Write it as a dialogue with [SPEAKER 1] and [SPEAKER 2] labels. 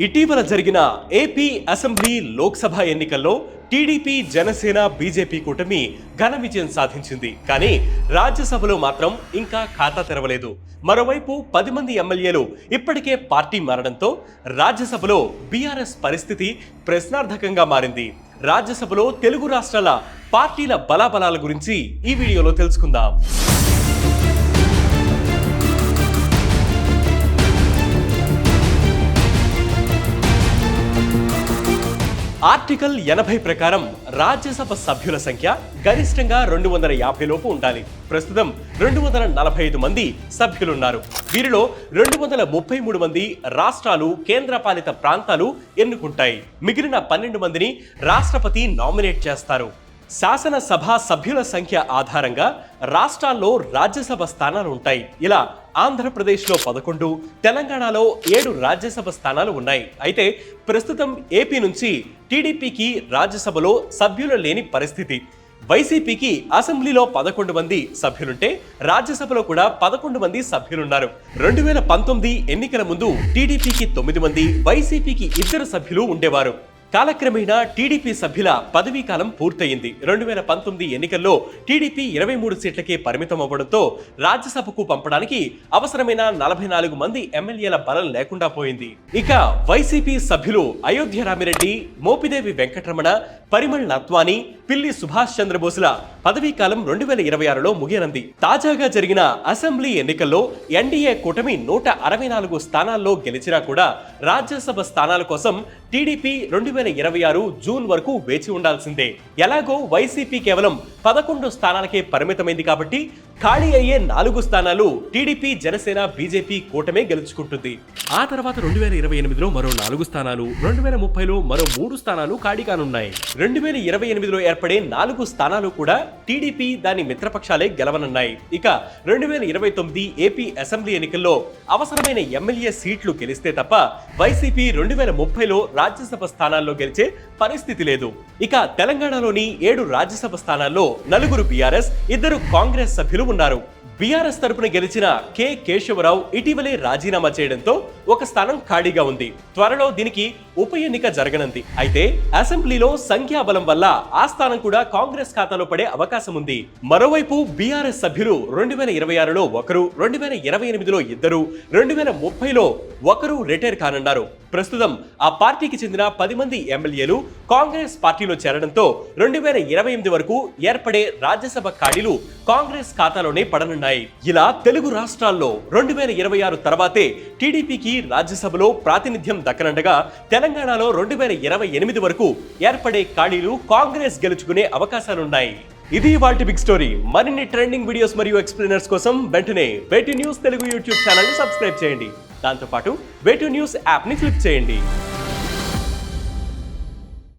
[SPEAKER 1] ఇటీవల జరిగిన AP assembly Lok Sabha ఎన్నికల్లో టీడీపీ జనసేన బీజేపీ కూటమి ఘన విజయం సాధించింది. కానీ రాజ్యసభలో మాత్రం ఇంకా ఖాతా తెరవలేదు. మరోవైపు 10 మంది ఎమ్మెల్యేలు ఇప్పటికే పార్టీ మారడంతో రాజ్యసభలో బీఆర్ఎస్ పరిస్థితి ప్రశ్నార్థకంగా మారింది. రాజ్యసభలో తెలుగు రాష్ట్రాల పార్టీల బలాబలాల గురించి ఈ వీడియోలో తెలుసుకుందాం. ఆర్టికల్ 80 ప్రకారం రాజ్యసభ సభ్యుల సంఖ్య గరిష్టంగా 250 లోపు ఉండాలి. ప్రస్తుతం 245 మంది సభ్యులున్నారు. వీరిలో 233 మంది రాష్ట్రాలు, కేంద్రపాలిత ప్రాంతాలు ఎన్నుకుంటాయి. మిగిలిన 12 మందిని రాష్ట్రపతి నామినేట్ చేస్తారు. శాసనసభ సభ్యుల సంఖ్య ఆధారంగా రాష్ట్రాల్లో రాజ్యసభ స్థానాలు ఉంటాయి. ఇలా ఆంధ్రప్రదేశ్లో 11, తెలంగాణలో 7 రాజ్యసభ స్థానాలు ఉన్నాయి. అయితే ప్రస్తుతం ఏపీ నుంచి టీడీపీకి రాజ్యసభలో సభ్యులు లేని పరిస్థితి. వైసీపీకి అసెంబ్లీలో 11 మంది సభ్యులుంటే రాజ్యసభలో కూడా 11 మంది సభ్యులున్నారు. 2019 ఎన్నికల ముందు టీడీపీకి 9 మంది, వైసీపీకి 2 సభ్యులు ఉండేవారు. కాలక్రమేణా టీడీపీ సభ్యుల పదవీ కాలం పూర్తయింది. 2019 ఎన్నికల్లో టీడీపీ 23 సీట్లకే పరిమితం అవ్వడంతో రాజ్యసభకు పంపడానికి అవసరమైన 44 మంది ఎమ్మెల్యేల బలం లేకుండా పోయింది. ఇక వైసీపీ సభ్యులు అయోధ్య రామిరెడ్డి, మోపిదేవి వెంకటరమణ, పరిమళ్ నత్వాని, పిల్లి సుభాష్ చంద్రబోసుల పదవీ కాలం 2026లో ముగియనుంది. తాజాగా జరిగిన అసెంబ్లీ ఎన్నికల్లో ఎన్డీఏ కూటమి 164 స్థానాల్లో గెలిచినా కూడా రాజ్యసభ స్థానాల కోసం టీడీపీ 2026 జూన్ వరకు వేచి ఉండాల్సిందే. ఎలాగో వైసీపీ కేవలం 11 స్థానాలకే పరిమితమైంది కాబట్టి ఖాళీ అయ్యే 4 స్థానాలు టీడీపీ, జనసేన, బీజేపీ కూటమే గెలుచుకుంటుంది. ఆ తర్వాత 2028లో మరో 4 స్థానాలు, 2030లో మరో 3 స్థానాలు ఖాళీ కానున్నాయి. 2028లో ఏర్పడే 4 స్థానాలు కూడా టీడీపీ, దాని మిత్రపక్షాలే గెలవనున్నాయి. ఇక 2029 ఏపీ అసెంబ్లీ ఎన్నికల్లో అవసరమైన ఎమ్మెల్యే సీట్లు గెలిస్తే తప్ప వైసీపీ 2030లో రాజ్యసభ స్థానాల్లో గెలిచే పరిస్థితి లేదు. ఇక తెలంగాణలోని 7 రాజ్యసభ స్థానాల్లో 4 బీఆర్ఎస్, 2 కాంగ్రెస్ సభ్యులు ఉన్నారు. బీఆర్ఎస్ తరపున గెలిచిన కె కేశవరావు ఇటీవలే రాజీనామా చేయడంతో ఒక స్థానం ఖాళీగా ఉంది. త్వరలో దీనికి ఉప ఎన్నిక జరగనుంది. అయితే అసెంబ్లీలో సంఖ్యాబలం వల్ల ఆ స్థానం కూడా కాంగ్రెస్ ఖాతాలో పడే అవకాశం ఉంది. మరోవైపు బీఆర్ఎస్ సభ్యులు 2026లో 1, 2028లో 2, 2030లో 1 రిటైర్ కానున్నారు. ప్రస్తుతం ఆ పార్టీకి చెందిన 10 మంది ఎమ్మెల్యేలు కాంగ్రెస్ పార్టీలో చేరడంతో 2028 వరకు ఏర్పడే రాజ్యసభ ఖాళీలు కాంగ్రెస్ ఖాతాలోనే పడనున్నాయి. ఇలా తెలుగు రాష్ట్రాల్లో 2026 తర్వాతే టీడీపీకి రాజ్యసభలో ప్రాతినిధ్యం దక్కనుండగా తెలంగాణలో 2028 వరకు ఏర్పడే ఖాళీలు కాంగ్రెస్ గెలుచుకునే అవకాశాలున్నాయి. ఇది వాటి బిగ్ స్టోరీ. మరిన్ని ట్రెండింగ్ వీడియోస్ మరియు ఎక్స్ప్లెయినర్స్ కోసం వెంటనే వేటు న్యూస్ తెలుగు యూట్యూబ్ ఛానల్ ని సబ్స్క్రైబ్ చేయండి. దాంతోపాటు వేటు న్యూస్ యాప్ ని క్లిక్ చేయండి.